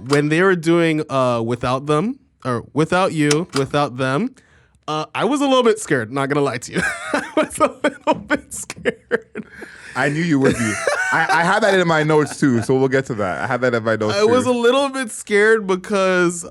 when they were doing Without Them, or Without You, Without Them, I was a little bit scared, not gonna lie to you. I was a little bit scared. I knew you would be. I had that in my notes too, so we'll get to that. I had that in my notes I was a little bit scared because...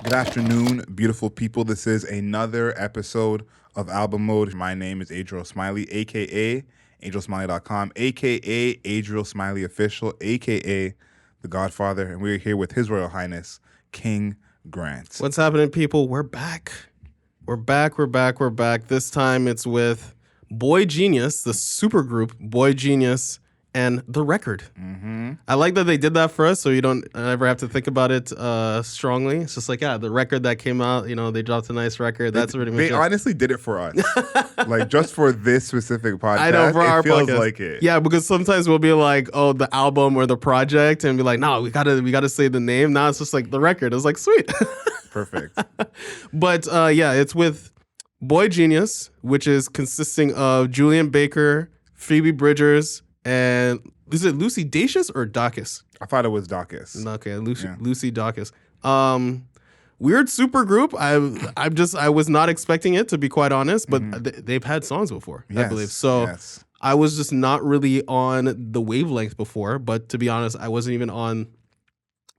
Good afternoon, beautiful people. This is another episode of Album Mode. My name is Adriel Smiley, a.k.a. AdrielSmiley.com, a.k.a. Adriel Smiley Official, a.k.a. The Godfather, and we're here with His Royal Highness, King Grant. What's happening, people? We're back. We're back. This time it's with BoyGenius, the supergroup BoyGenius, and The Record. Mm-hmm. I like that they did that for us, so you don't ever have to think about it strongly. It's just like, The Record that came out, they dropped a nice record. That's really much They honestly did it for us. Like, just for this specific podcast. I know, for our feels podcast. Like it. Yeah, because sometimes we'll be like, oh, the album or the project, and be like, no, we gotta say the name. Now it's just like The Record. It's like, sweet. Perfect. But it's with BoyGenius, which is consisting of Julian Baker, Phoebe Bridgers, and is it Lucy Dacus or Dacus? I thought it was Dacus. Okay, Lucy Dacus. Weird super group. I was not expecting it, to be quite honest, but they've had songs before, yes, I believe. So yes. I was just not really on the wavelength before, but to be honest, I wasn't even on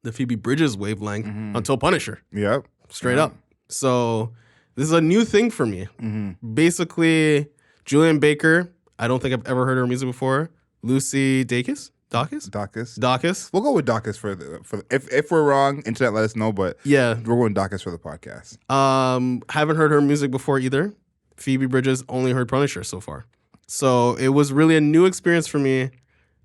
the Phoebe Bridgers wavelength until Punisher. Yep. Straight up. So this is a new thing for me. Basically, Julian Baker, I don't think I've ever heard her music before. Lucy Dacus? Dacus. We'll go with Dacus for if we're wrong, internet let us know, but yeah, we're going Dacus for the podcast. Haven't heard her music before either. Phoebe Bridgers, only heard Punisher so far. So it was really a new experience for me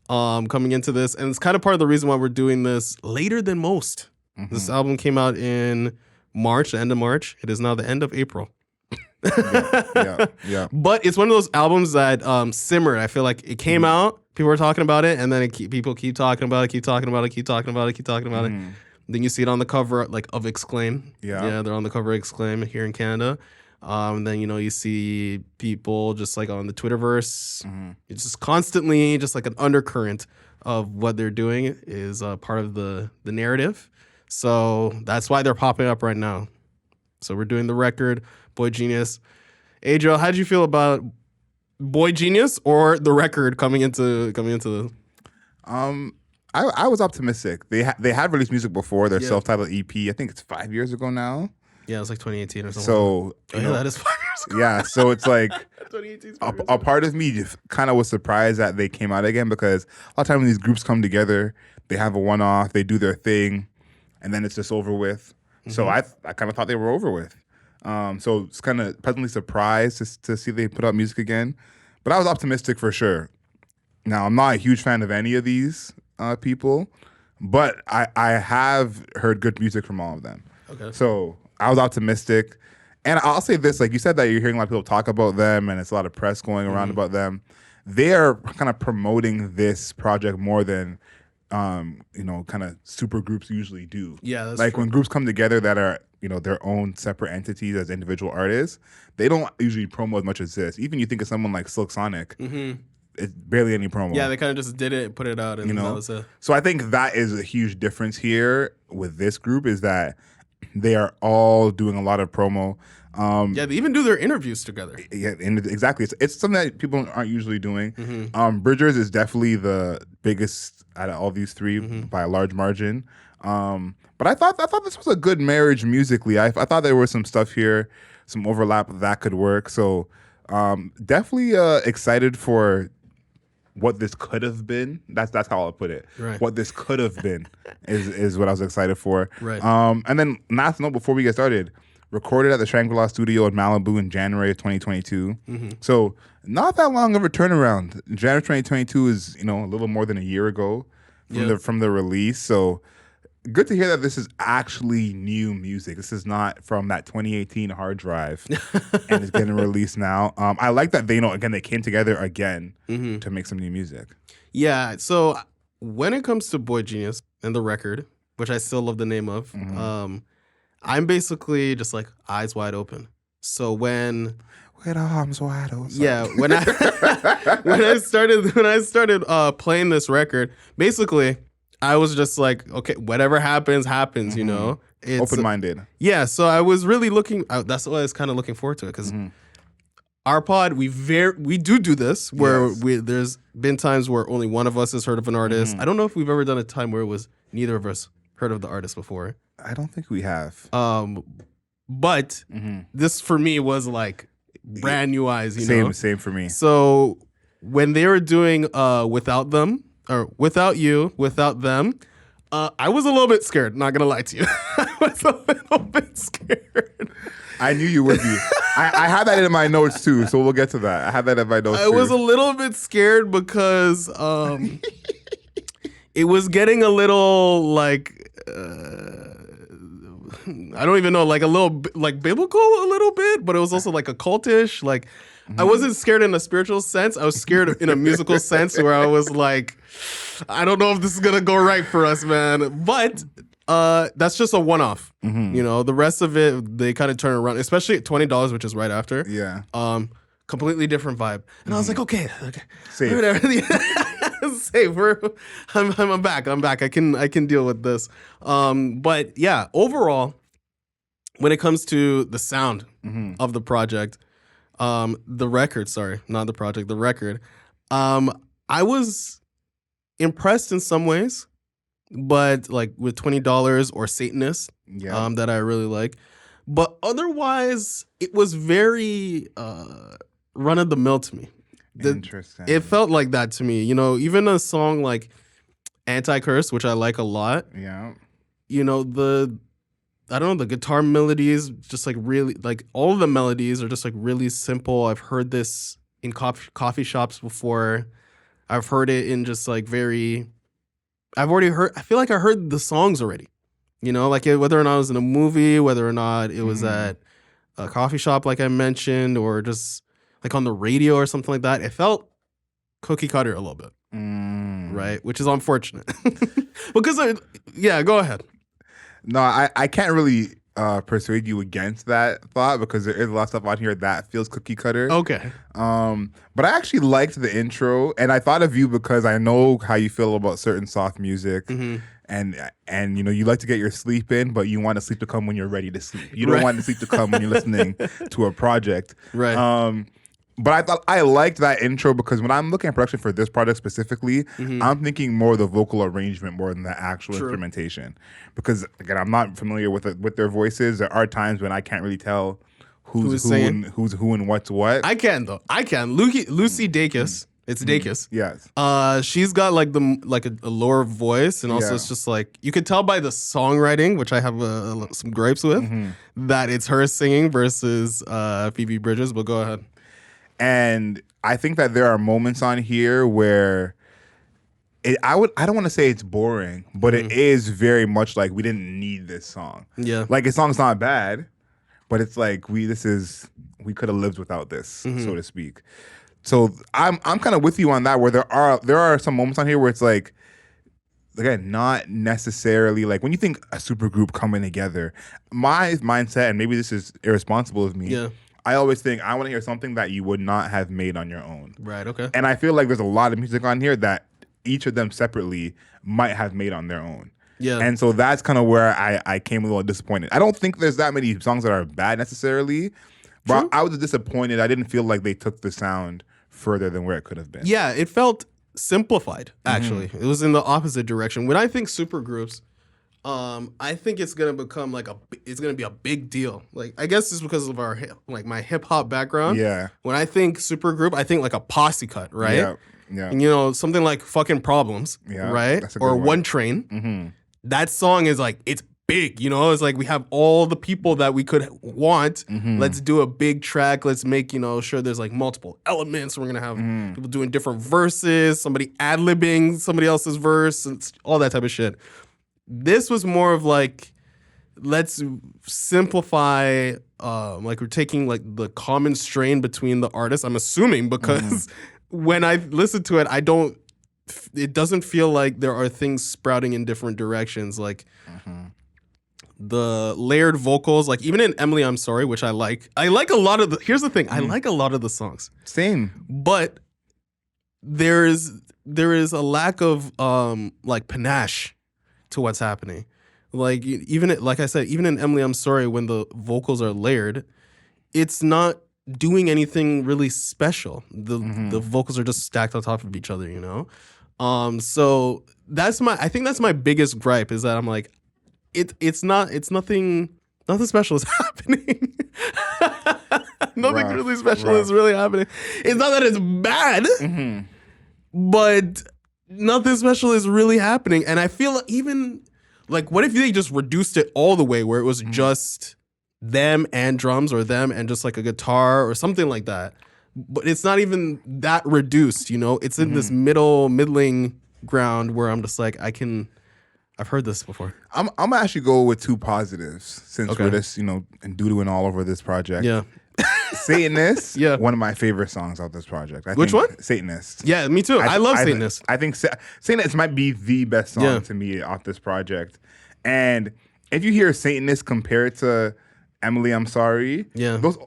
coming into this, and it's kind of part of the reason why we're doing this later than most. This album came out in March, the end of March. It is now the end of April. Yeah. But it's one of those albums that simmered. I feel like it came out, people were talking about it, and then people keep talking about it. Then you see it on the cover of Exclaim. Yeah, they're on the cover of Exclaim here in Canada. Then you see people just like on the Twitterverse. It's just constantly just like an undercurrent of what they're doing is part of the narrative. So that's why they're popping up right now. So we're doing The Record, BoyGenius. Adriel, how did you feel about BoyGenius or The Record coming into the? I was optimistic. They had released music before their self-titled EP. I think it's 5 years ago now. Yeah, it was like 2018 or something. So that is 5 years ago. Yeah, so it's like 2018 a part of me just kind of was surprised that they came out again, because a lot of times when these groups come together, they have a one-off, they do their thing, and then it's just over with. So I kind of thought they were over with. So it's kind of pleasantly surprised to see they put out music again. But I was optimistic for sure. Now, I'm not a huge fan of any of these people, but I have heard good music from all of them. Okay. So I was optimistic. And I'll say this, like you said that you're hearing a lot of people talk about them and it's a lot of press going around about them. They are kind of promoting this project more than kind of super groups usually do. Yeah, that's like true. When groups come together that are, their own separate entities as individual artists, they don't usually promo as much as this. Even you think of someone like Silk Sonic, it's barely any promo. Yeah, they kind of just did it, put it out, and that was it. So I think that is a huge difference here with this group, is that they are all doing a lot of promo. They even do their interviews together. Yeah, and exactly. It's something that people aren't usually doing. Bridgers is definitely the biggest out of all these three by a large margin. But I thought this was a good marriage musically. I thought there was some stuff here, some overlap that could work. So definitely excited for what this could have been. That's how I'll put it. Right. What this could have been is what I was excited for. Right. And then last note before we get started, recorded at the Shangri-La studio in Malibu in January of 2022. So not that long of a turnaround. January 2022 is, a little more than a year ago from the release. So good to hear that this is actually new music. This is not from that 2018 hard drive and it's getting released now. I like that they came together again to make some new music. Yeah. So when it comes to BoyGenius and The Record, which I still love the name of, I'm basically just like eyes wide open. So with arms wide open. Yeah, when I started playing this record, basically I was just like, okay, whatever happens, you know. It's open-minded. Yeah, so I was really looking. That's why I was kind of looking forward to it because our pod, we do this where there's been times where only one of us has heard of an artist. I don't know if we've ever done a time where it was neither of us heard of the artist before. I don't think we have. But this for me was like brand new eyes. You know? Same for me. So when they were doing Without Them or Without You, Without Them, I was a little bit scared. Not gonna lie to you, I was a little bit scared. I knew you would be. I had that in my notes too, so we'll get to that. I had that in my notes. I was a little bit scared because it was getting a little like I don't even know, like a little like biblical a little bit, but it was also like a cultish. Like I wasn't scared in a spiritual sense. I was scared in a musical sense where I was like, I don't know if this is gonna go right for us, man. But that's just a one-off. You know, the rest of it they kind of turn around, especially at $20, which is right after. Yeah. Completely different vibe. And I was like, okay. Safe. Safe. I'm back. I can deal with this. But yeah, overall, when it comes to the sound of the project, the record, not the project, the record, I was impressed in some ways, but like with $20 or Satanist, that I really like. But otherwise, it was very run of the mill to me. Interesting. It felt like that to me. You know, even a song like Anti-Curse, which I like a lot. Yeah. You know, the guitar melodies, just like really, like all of the melodies are just like really simple. I've heard this in coffee shops before. I've heard it in just like I feel like I heard the songs already. You know, like whether or not it was in a movie, whether or not it was at a coffee shop, like I mentioned, or just like on the radio or something like that. It felt cookie cutter a little bit, right? Which is unfortunate. Because, go ahead. No, I can't really persuade you against that thought because there is a lot of stuff on here that feels cookie cutter. Okay. But I actually liked the intro, and I thought of you because I know how you feel about certain soft music. And you know, you like to get your sleep in, but you want the sleep to come when you're ready to sleep. You don't want the sleep to come when you're listening to a project. Right. But I thought I liked that intro because when I'm looking at production for this project specifically, I'm thinking more of the vocal arrangement more than the actual instrumentation. Because again, I'm not familiar with their voices. There are times when I can't really tell who's who and what's what. I can though. Lucy Dacus. It's Dacus. Yes. She's got like a lower voice, and also it's just like you could tell by the songwriting, which I have some gripes with, that it's her singing versus Phoebe Bridgers. But go ahead. And I think that there are moments on here where I don't want to say it's boring, but it is very much like we didn't need this song. Yeah. Like the song's not bad, but it's like we could have lived without this, so to speak. So I'm kind of with you on that, where there are some moments on here where it's like, again, not necessarily like when you think a supergroup coming together, my mindset, and maybe this is irresponsible of me. Yeah. I always think I want to hear something that you would not have made on your own. Right, okay. And I feel like there's a lot of music on here that each of them separately might have made on their own. Yeah. And so that's kind of where I came a little disappointed. I don't think there's that many songs that are bad necessarily, but I was disappointed. I didn't feel like they took the sound further than where it could have been. Yeah, it felt simplified, actually. It was in the opposite direction. When I think supergroups, I think it's gonna become it's gonna be a big deal. Like, I guess it's because of my hip hop background. Yeah. When I think supergroup, I think like a posse cut, right? Yeah. Yeah. And, you know, something like Fucking Problems, right? Or One Train. That song is like, it's big, you know? It's like we have all the people that we could want. Let's do a big track. Let's make, you know, sure there's like multiple elements. We're gonna have people doing different verses, somebody ad-libbing somebody else's verse, and all that type of shit. This was more of like, let's simplify, like we're taking like the common strain between the artists. I'm assuming because when I listen to it, it doesn't feel like there are things sprouting in different directions. Like the layered vocals, like even in Emily, I'm Sorry, which I like a lot of here's the thing, I like a lot of the songs. Same. But there is a lack of like panache to what's happening. Like like I said, even in Emily, I'm Sorry, when the vocals are layered, it's not doing anything really special. The vocals are just stacked on top of each other, you know? So I think that's my biggest gripe, is that I'm like, it's nothing special is happening. Nothing really special is really happening. It's not that it's bad, but nothing special is really happening. And I feel like even, like, what if they just reduced it all the way where it was just them and drums, or them and just like a guitar or something like that? But it's not even that reduced, you know? It's in this middling ground where I'm just like, I've heard this before. I'm gonna actually go with two positives since we're just, you know, and doodling all over this project. Yeah. Satanist, one of my favorite songs of this project. Which one? Satanist. Yeah, me too. I love Satanist. I think Satanist might be the best song to me off this project. And if you hear Satanist compared to Emily, I'm Sorry, those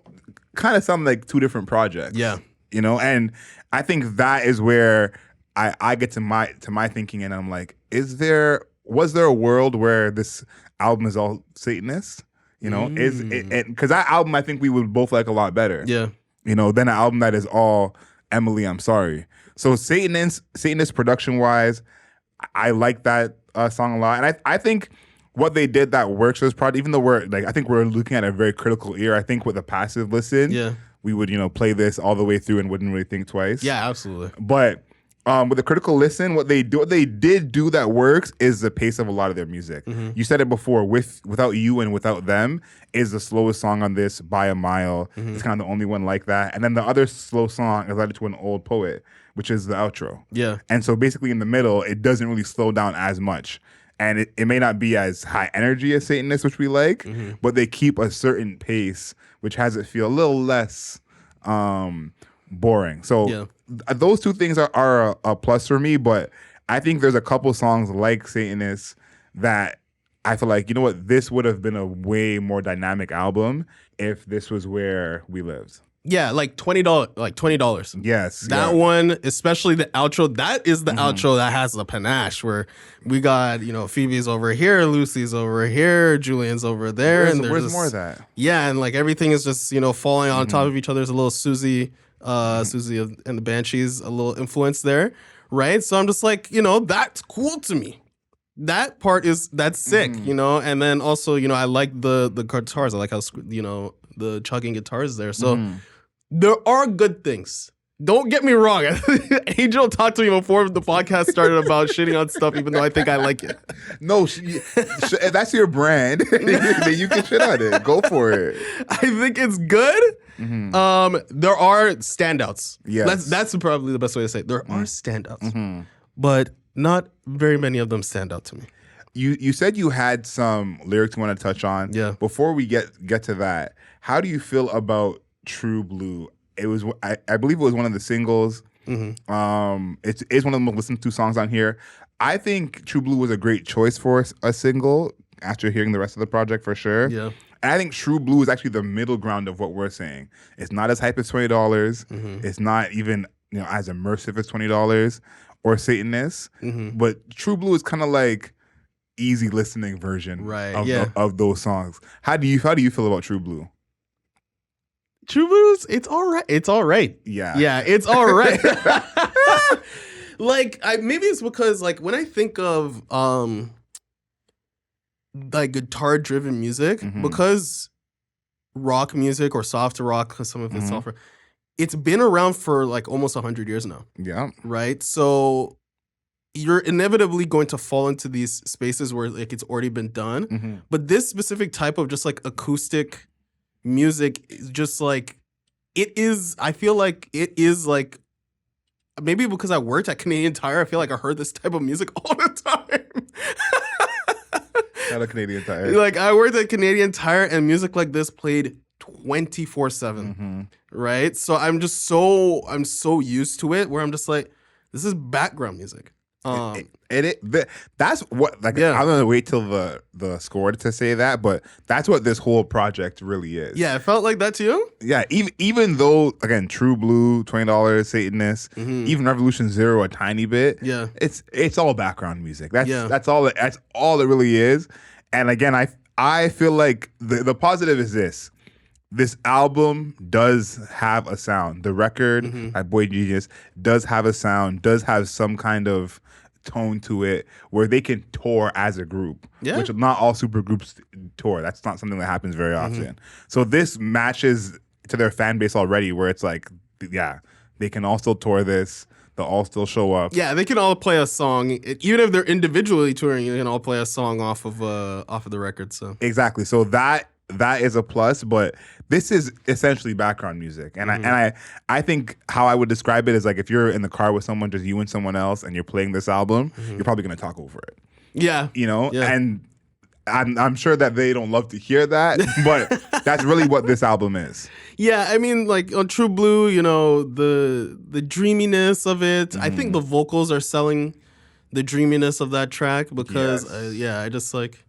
kind of sound like two different projects. Yeah. You know, and I think that is where I get to my thinking, and I'm like, was there a world where this album is all Satanist? You know, is it, because that album I think we would both like a lot better. Yeah. You know, than an album that is all Emily, I'm Sorry. So Satanist production wise, I like that song a lot. And I think what they did that works for this project, even though I think we're looking at a very critical ear. I think with a passive listen, we would, you know, play this all the way through and wouldn't really think twice. Yeah, absolutely. But with a critical listen, what they did do that works is the pace of a lot of their music. You said it before, Without You and Without Them is the slowest song on this by a mile. It's kind of the only one like that. And then the other slow song is Letter to an Old Poet, which is the outro. Yeah. And so basically in the middle, it doesn't really slow down as much. And it may not be as high energy as Satanist, which we like, but they keep a certain pace, which has it feel a little less boring. So those two things are a plus for me, but I think there's a couple songs like Satanist that I feel like, you know what, this would have been a way more dynamic album if this was where we lived. Yeah, like $20. Yes. That one, especially the outro, that is the outro that has the panache, where we got, you know, Phoebe's over here, Lucy's over here, Julian's over there. Where's more of that? Yeah, and like everything is just, you know, falling on top of each other. There's a little Susie and the Banshees, a little influence there, right? So I'm just like, you know, that's cool to me. That part that's sick, you know? And then also, you know, I like the guitars. I like how, you know, the chugging guitars there. So there are good things. Don't get me wrong. Adriel talked to me before the podcast started about shitting on stuff, even though I think I like it. No, that's your brand. Then you can shit on it. Go for it. I think it's good. There are standouts. Yes. That's probably the best way to say it. There are standouts, but not very many of them stand out to me. You said you had some lyrics you want to touch on. Yeah. Before we get to that, how do you feel about True Blue? It was, I believe it was one of the singles. It's one of the most listened to songs on here. I think True Blue was a great choice for a single after hearing the rest of the project for sure. Yeah. And I think True Blue is actually the middle ground of what we're saying. It's not as hype as $20. It's not even, you know, as immersive as $20 or Satanist. But True Blue is kind of like easy listening version of those songs. How do you feel about True Blue? True Blues, it's all right. It's all right. Yeah, it's all right. Like, maybe it's because, like, when I think of like guitar driven music, because rock music or soft rock, because some of it's soft rock, it's been around for like almost 100 years now. Yeah. Right. So you're inevitably going to fall into these spaces where like it's already been done. But this specific type of just like acoustic music is just like, it is, I feel like it is like, maybe because I worked at Canadian Tire, I feel like I heard this type of music all the time. Shout out Canadian Tire. Like, I worked at Canadian Tire and music like this played 24/7, right? So I'm so used to it where I'm just like, this is background music. That's what I'm gonna wait till the score to say that, but that's what this whole project really is. Yeah, it felt like that to you. Yeah, even though again, True Blue, $20, Satanist, even Revolution Zero a tiny bit. Yeah, it's all background music. That's all it really is. And again, I feel like the positive is this. This album does have a sound. The record by BoyGenius does have a sound, does have some kind of tone to it where they can tour as a group, which not all super groups tour. That's not something that happens very often. So this matches to their fan base already where it's like, yeah, they can all still tour this. They'll all still show up. Yeah, they can all play a song. Even if they're individually touring, they can all play a song off of the record. So exactly. So that is a plus, but this is essentially background music. And I think how I would describe it is like if you're in the car with someone, just you and someone else, and you're playing this album, you're probably gonna talk over it. Yeah. You know? Yeah. And I'm sure that they don't love to hear that, but that's really what this album is. Yeah, I mean, like on True Blue, you know, the dreaminess of it. I think the vocals are selling the dreaminess of that track because I just like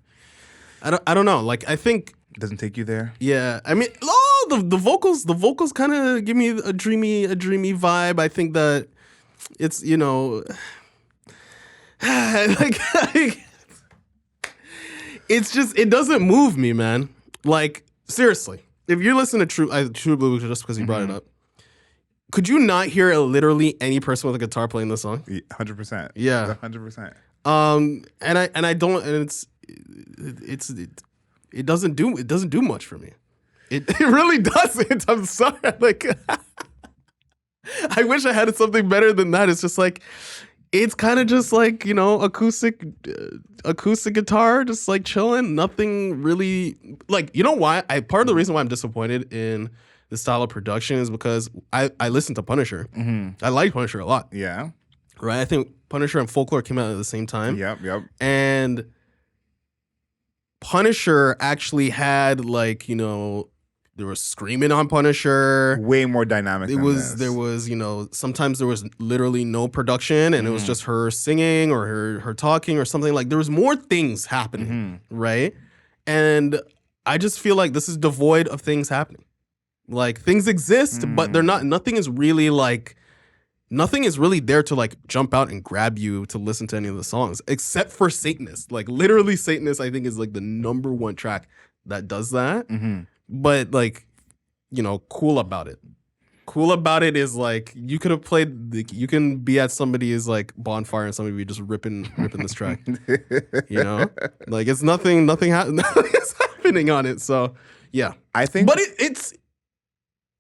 I don't know. Like I think it doesn't take you there. Yeah, I mean, the vocals kind of give me a dreamy vibe. I think that it's, you know, like it's just, it doesn't move me, man. Like seriously, if you listen to True Blue just because you brought it up, could you not hear literally any person with a guitar playing this song? 100%. Yeah, 100%. And I don't, and it doesn't do much for me. It really doesn't. I'm sorry. Like, I wish I had something better than that. It's just like, it's kind of just like, you know, acoustic guitar, just like chilling. Nothing really, like, you know why? Part of the reason why I'm disappointed in the style of production is because I listened to Punisher. I like Punisher a lot. Yeah. Right? I think Punisher and Folklore came out at the same time. Yep. And Punisher actually had, like, you know, there was screaming on Punisher. Way more dynamic than this. There was, you know, sometimes there was literally no production and it was just her singing or her talking or something. Like there was more things happening, right? And I just feel like this is devoid of things happening. Like things exist, but they're not, nothing is really there to like jump out and grab you to listen to any of the songs, except for Satanist. Like literally Satanist, I think is like the number one track that does that. But like, you know, Cool About It is like, you could have played, you can be at somebody's like bonfire and somebody be just ripping this track, you know? Like it's nothing is happening on it. So yeah, I think, but it's,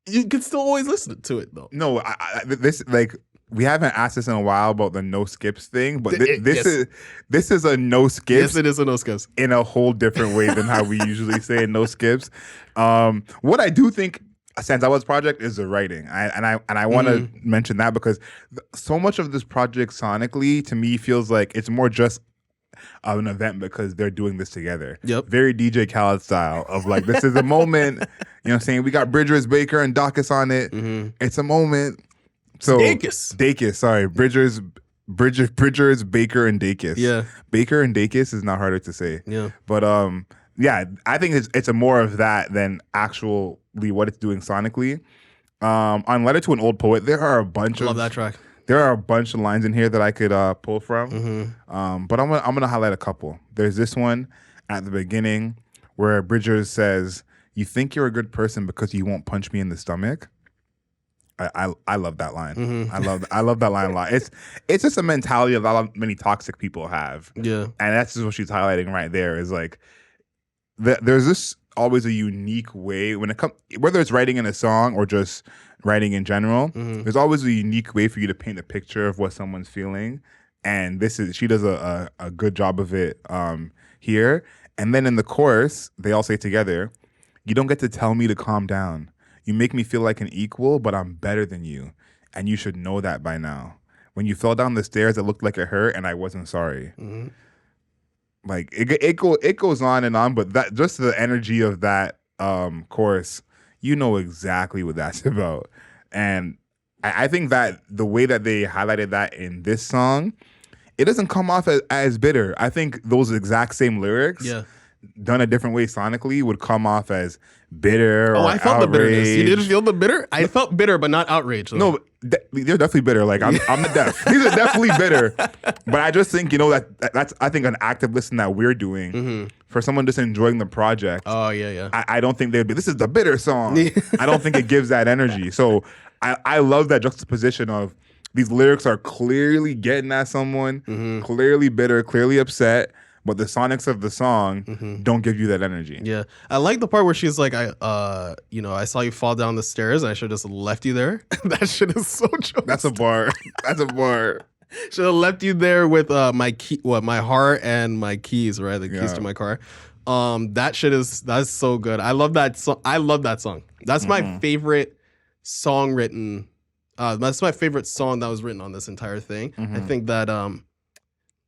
you can still always listen to it though. No, this like we haven't asked this in a while about the no skips thing, but this is a no skips. Yes, it is a no skips in a whole different way than how we usually say no skips. What I do think stands out with this project is the writing, I want to mention that because so much of this project sonically to me feels like it's more just an event because they're doing this together. Yep. Very DJ Khaled style of like, this is a moment, you know what I'm saying? We got Bridgers, Baker, and Dacus on it. It's a moment. So Dacus, sorry. Bridgers, Baker, and Dacus. Yeah. Baker and Dacus is not harder to say. Yeah. But yeah, I think it's a more of that than actually what it's doing sonically. On Letter to an Old Poet, there are a bunch of... Love that track. There are a bunch of lines in here that I could pull from, but I'm gonna highlight a couple. There's this one at the beginning where Bridgers says, "You think you're a good person because you won't punch me in the stomach." I love that line. I love that line a lot. It's just a mentality of how many toxic people have. Yeah, and that's just what she's highlighting right there. Is like there's this always a unique way when it comes, whether it's writing in a song or just writing in general, there's always a unique way for you to paint a picture of what someone's feeling. And she does a good job of it here. And then in the chorus, they all say together, "You don't get to tell me to calm down. You make me feel like an equal, but I'm better than you. And you should know that by now. When you fell down the stairs, it looked like it hurt and I wasn't sorry." Like it goes on and on, but that just the energy of that chorus, you know exactly what that's about. And I think that the way that they highlighted that in this song it doesn't come off as bitter. I think those exact same lyrics, done a different way sonically, would come off as bitter. I felt the bitterness. You didn't feel the bitter? I felt bitter, but not outrage. Though. No, they're definitely bitter. Like I'm the deaf. These are definitely bitter. But I just think that's I think an active listen that we're doing for someone just enjoying the project. Oh yeah. I don't think they'd be. This is the bitter song. I don't think it gives that energy. So I love that juxtaposition of these lyrics are clearly getting at someone, clearly bitter, clearly upset. But the sonics of the song don't give you that energy. Yeah, I like the part where she's like, I saw you fall down the stairs, and I should have just left you there. That shit is so true. That's a bar. That's a bar. Should have left you there with my heart and my keys, right? The keys to my car. That's so good. I love that song. That's my favorite song written. That's my favorite song that was written on this entire thing. I think that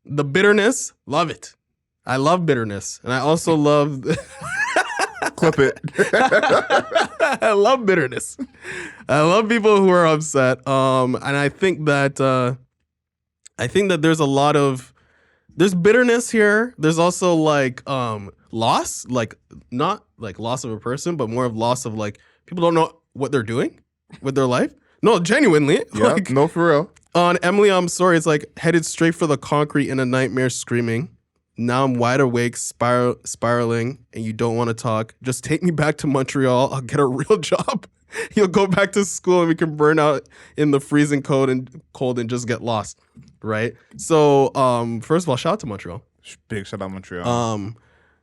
the bitterness, love it. I love bitterness, and I also love clip it. I love bitterness. I love people who are upset. And I think that there's bitterness here. There's also like loss, like not like loss of a person, but more of loss of like people don't know what they're doing with their life. No, genuinely. Yeah, like, no, for real. On Emily, I'm Sorry, it's like headed straight for the concrete in a nightmare screaming. Now I'm wide awake, spiraling, and you don't want to talk. Just take me back to Montreal. I'll get a real job. You'll go back to school and we can burn out in the freezing cold and just get lost. Right? So, first of all, shout out to Montreal. Big shout out Montreal.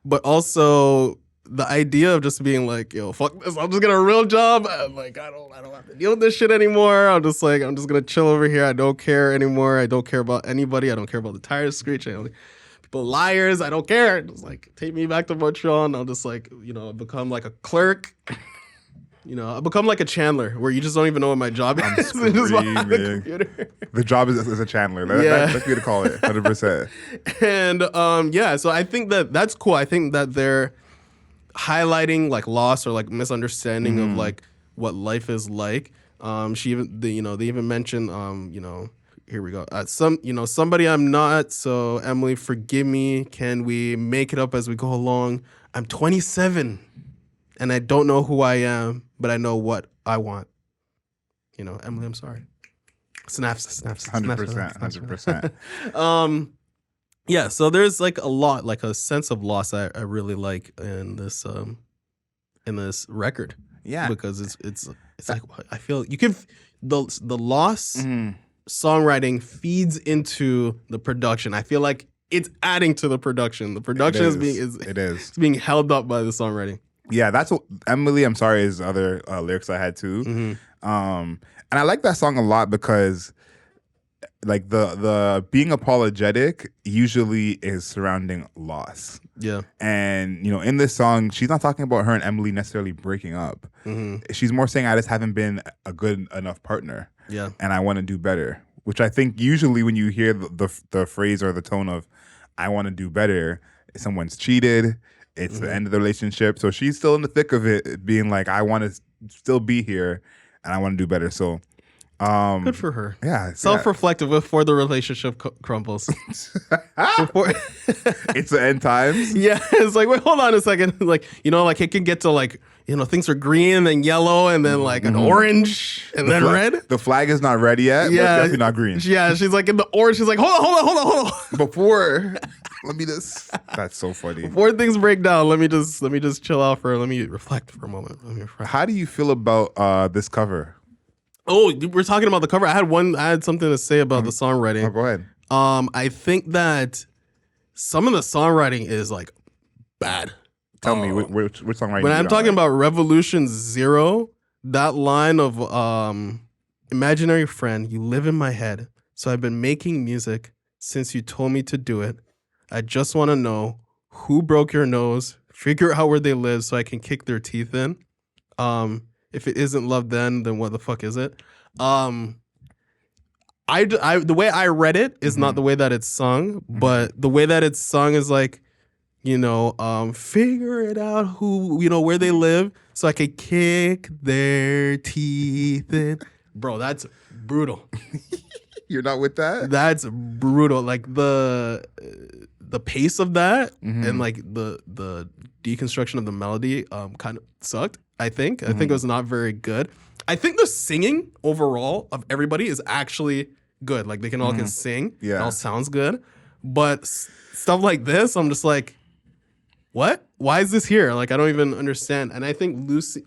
But also the idea of just being like, yo, fuck this, I'll just get a real job. I'm like, I don't have to deal with this shit anymore. I'm just gonna chill over here. I don't care anymore. I don't care about anybody. I don't care about the tires screeching. People liars. I don't care. Just like take me back to Montreal and I'll just become like a clerk. I'll become like a Chandler where you just don't even know what my job is. Just behind the computer. The job is a Chandler. That's what to call it. 100%. And so I think that's cool. I think that they're highlighting like loss or like misunderstanding of like what life is like. They even mentioned here we go. Somebody I'm not. So Emily, forgive me. Can we make it up as we go along? I'm 27 and I don't know who I am, but I know what I want. Emily, I'm sorry. Snaps. 100%. Yeah, so there's like a lot, like a sense of loss I really like in this record. Yeah, because it's like I feel you can the loss songwriting feeds into the production. I feel like it's adding to the production. The production is being held up by the songwriting. Yeah, that's what Emily, I'm Sorry is other lyrics I had too. And I like that song a lot because like the being apologetic usually is surrounding loss. Yeah. And in this song, she's not talking about her and Emily necessarily breaking up. She's more saying I just haven't been a good enough partner. Yeah. And I want to do better. Which I think usually when you hear the phrase or the tone of I want to do better, someone's cheated, it's the end of the relationship. So she's still in the thick of it, being like, I want to still be here and I want to do better. So good for her. Yeah. Self-reflective before the relationship crumbles. It's the end times. Yeah. It's like, wait, hold on a second. Like, like it can get to like, things are green and then yellow and then like an orange and then red. The flag is not ready yet. Yeah. But it's definitely not green. Yeah. She's like in the orange. She's like, hold on. Before, let me just. That's so funny. Before things break down, let me just chill out let me reflect for a moment. How do you feel about this cover? Oh, we're talking about the cover. I had something to say about the songwriting. Oh, go ahead. I think that some of the songwriting is like bad. Tell me which songwriting. When I'm talking about Revolution Zero, that line of imaginary friend, you live in my head. So I've been making music since you told me to do it. I just want to know who broke your nose, figure out where they live so I can kick their teeth in. If it isn't love then what the fuck is it? The way I read it is not the way that it's sung, but the way that it's sung is like, figure it out where they live so I can kick their teeth in. Bro, that's brutal. You're not with that? That's brutal. Like the pace of that and like the deconstruction of the melody kind of sucked. I think it was not very good. I think the singing overall of everybody is actually good. Like they can all can sing. Yeah. It all sounds good. But stuff like this, I'm just like, what? Why is this here? Like I don't even understand. And I think Lucy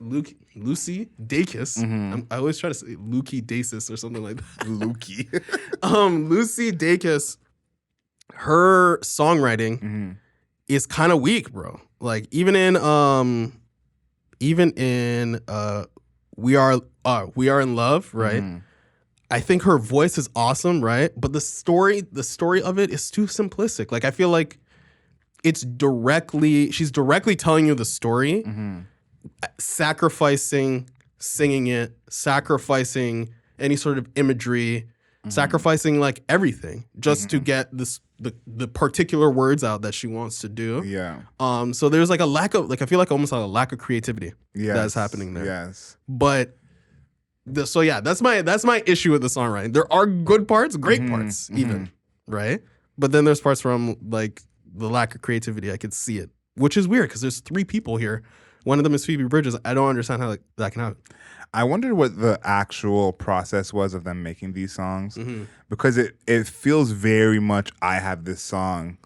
Dacus. I always try to say Lukey Dacis or something like that. Lukey. Lucy Dacus, her songwriting is kind of weak, bro. Like even in We Are in Love, right? I think her voice is awesome, right? But the story of it is too simplistic. Like I feel like she's directly telling you the story, sacrificing singing it, sacrificing any sort of imagery, sacrificing like everything just to get the particular words out that she wants to do. Yeah. So there's like a lack of I feel like almost like a lack of creativity that's happening there. Yes. But that's my issue with the songwriting. There are good parts, great parts even, right? But then there's parts from like the lack of creativity. I could see it, which is weird because there's 3 people here. One of them is Phoebe Bridgers. I don't understand how that can happen. I wondered what the actual process was of them making these songs because it feels very much I have this song,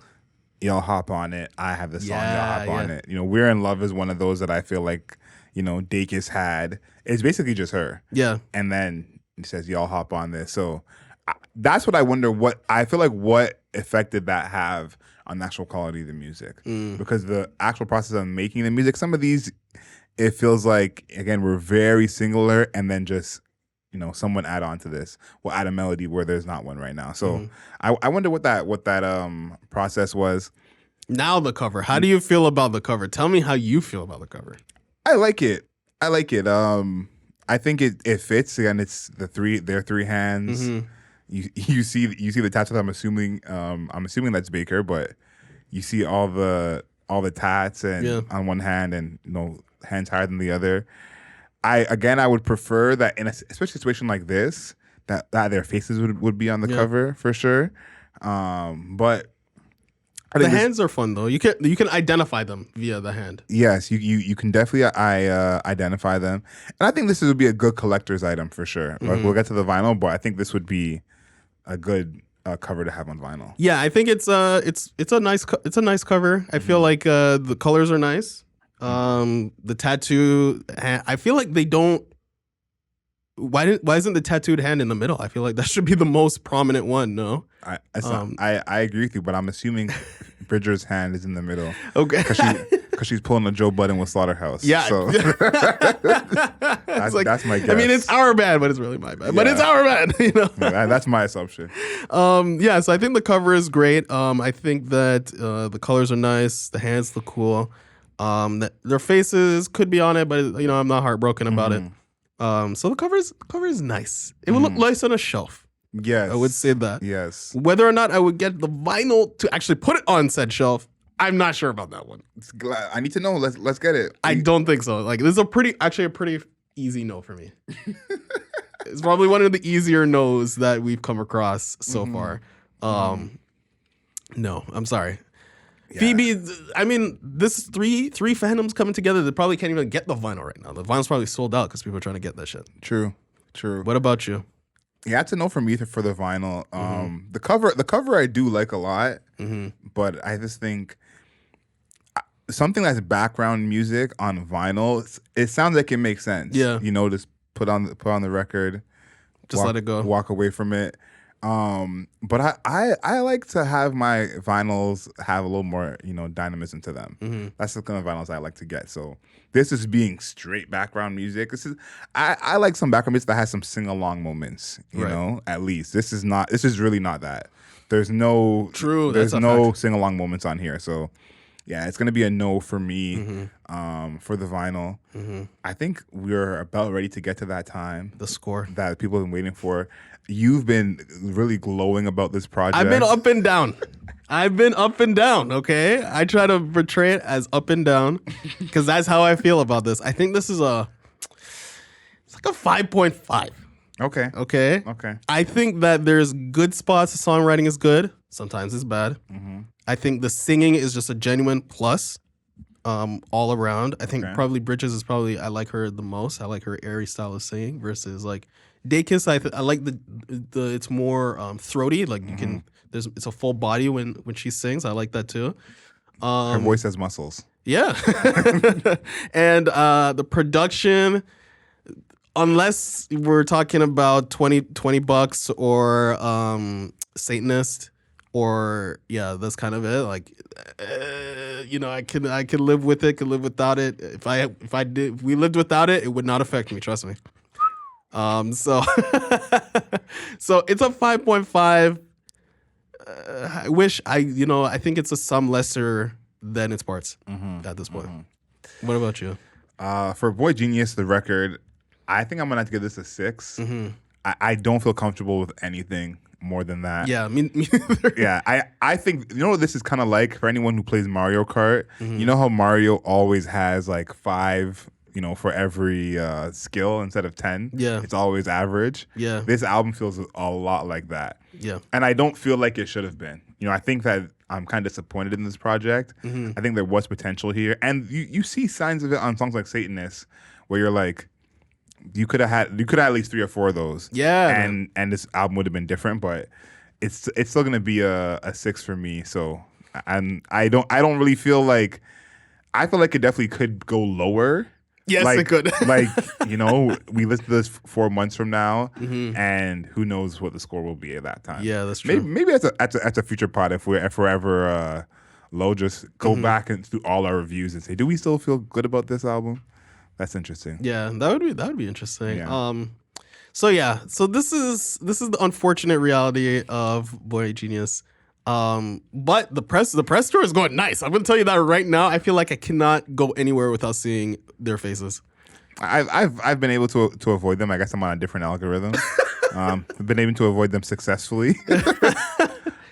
y'all hop on it. I have this song, y'all hop on it. You know, We're in Love is one of those that I feel like, you know, Dacus had. It's basically just her. Yeah. And then he says, y'all hop on this. So that's what I wonder what effect did that have on the actual quality of the music? Because the actual process of making the music, some of these, it feels like, again, we're very singular and then just, you know, someone add on to this. We'll add a melody where there's not one right now. So I wonder what that process was. Now the cover. How do you feel about the cover? Tell me how you feel about the cover. I like it. I think it fits. Again, it's their three hands. You see the tattoo. I'm assuming that's Baker, but you see all the tats and on one hand and, you know, hands higher than the other. I would prefer that in a especially situation like this that their faces would be on the cover for sure. But the hands are fun though. You can identify them via the hand. Yes, you can definitely identify them, and I think this would be a good collector's item for sure. Like we'll get to the vinyl, but I think this would be a good cover to have on vinyl. Yeah, I think it's a nice cover. I feel like the colors are nice. The tattoo, I feel like they don't. Why isn't the tattooed hand in the middle? I feel like that should be the most prominent one. No, I agree with you, but I'm assuming Bridger's hand is in the middle. Okay, because she's pulling a Joe Budden with Slaughterhouse. Yeah, so that's my guess. I mean, it's our bad, but it's really my bad. Yeah. But it's our bad, you know. That's my assumption. So I think the cover is great. I think that the colors are nice. The hands look cool. That their faces could be on it, but you know, I'm not heartbroken about it. So the cover is nice. It would look nice on a shelf. Yes, I would say that. Yes. Whether or not I would get the vinyl to actually put it on said shelf, I'm not sure about that one. I need to know. Let's get it. I don't think so. Like this is a pretty easy no for me. It's probably one of the easier no's that we've come across so far. No, I'm sorry. Yeah. Phoebe, I mean, this three fandoms coming together. They probably can't even get the vinyl right now. The vinyl's probably sold out because people are trying to get that shit. True. What about you? Yeah, it's a no from me for the vinyl. The cover I do like a lot, but I just think something that's background music on vinyl, it sounds like it makes sense. Yeah, you know, just put on the record, just let it go, walk away from it. But I like to have my vinyls have a little more, you know, dynamism to them. That's the kind of vinyls I like to get. So this is being straight background music. I like some background music that has some sing along moments. You know, at least this is really not that. There's no sing along moments on here. So yeah, it's gonna be a no for me. For the vinyl. I think we're about ready to get to that time. The score that people have been waiting for. You've been really glowing about this project. I've been up and down. Okay, I try to portray it as up and down because that's how I feel about this. I think this is it's like a 5.5. Okay. Okay. Okay. I think that there's good spots. The songwriting is good. Sometimes it's bad. Mm-hmm. I think the singing is just a genuine plus. All around. I think probably Bridges is probably I like her the most. I like her airy style of singing versus like Dacus. I like the it's more throaty. Like you can it's a full body when she sings. I like that too. Her voice has muscles. Yeah. And the production, unless we're talking about $20 or Satanist, or that's kind of it. Like, I could live with it, could live without it. If we lived without it, it would not affect me. Trust me. So so it's a 5.5. I think it's a sum lesser than its parts at this point. What about you? For BoyGenius, the record, I think I'm gonna have to give this a 6. I don't feel comfortable with anything more than that. Yeah, me neither. Yeah, I think, what this is kind of like for anyone who plays Mario Kart. You know how Mario always has like 5, for every skill instead of 10? Yeah. It's always average. Yeah. This album feels a lot like that. Yeah. And I don't feel like it should have been. I think that I'm kind of disappointed in this project. I think there was potential here. And you see signs of it on songs like Satanist, where you're like, you could have had at least 3 or 4 of those. Yeah. And this album would have been different, but it's still gonna be a 6 for me. So I don't really feel like, I feel like it definitely could go lower. Yes, it could. We listen to this 4 months from now, and who knows what the score will be at that time. Yeah, that's true. Maybe at a future pod, if we're ever low, just go back and do all our reviews and say, do we still feel good about this album? That's interesting. Yeah, that would be interesting. Yeah. So this is the unfortunate reality of BoyGenius. But the press tour is going nice. I'm gonna tell you that right now. I feel like I cannot go anywhere without seeing their faces. I've been able to avoid them. I guess I'm on a different algorithm. I've been able to avoid them successfully.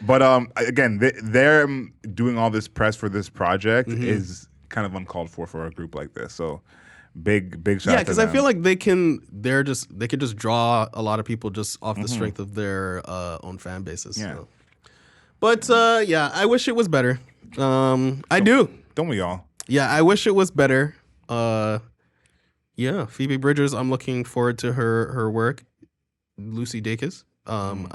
But again, they're doing all this press for this project is kind of uncalled for a group like this. So big shout out to them. Yeah, because I feel like they could just draw a lot of people just off the strength of their own fan bases. Yeah. So. But I wish it was better. I do. Don't we all? Yeah, I wish it was better. Phoebe Bridgers, I'm looking forward to her work. Lucy Dacus, I'm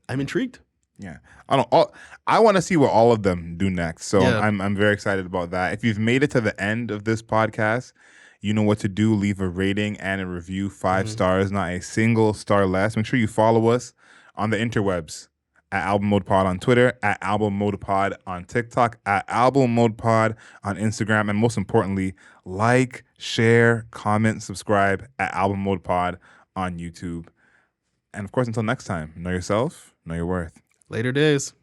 intrigued. Yeah, I want to see what all of them do next. So Yeah. I'm very excited about that. If you've made it to the end of this podcast, you know what to do. Leave a rating and a review, 5 stars, not a single star less. Make sure you follow us on the interwebs at Album Mode Pod on Twitter, at Album Mode Pod on TikTok, at Album Mode Pod on Instagram, and most importantly, like, share, comment, subscribe at Album Mode Pod on YouTube. And of course, until next time, know yourself, know your worth. Later days.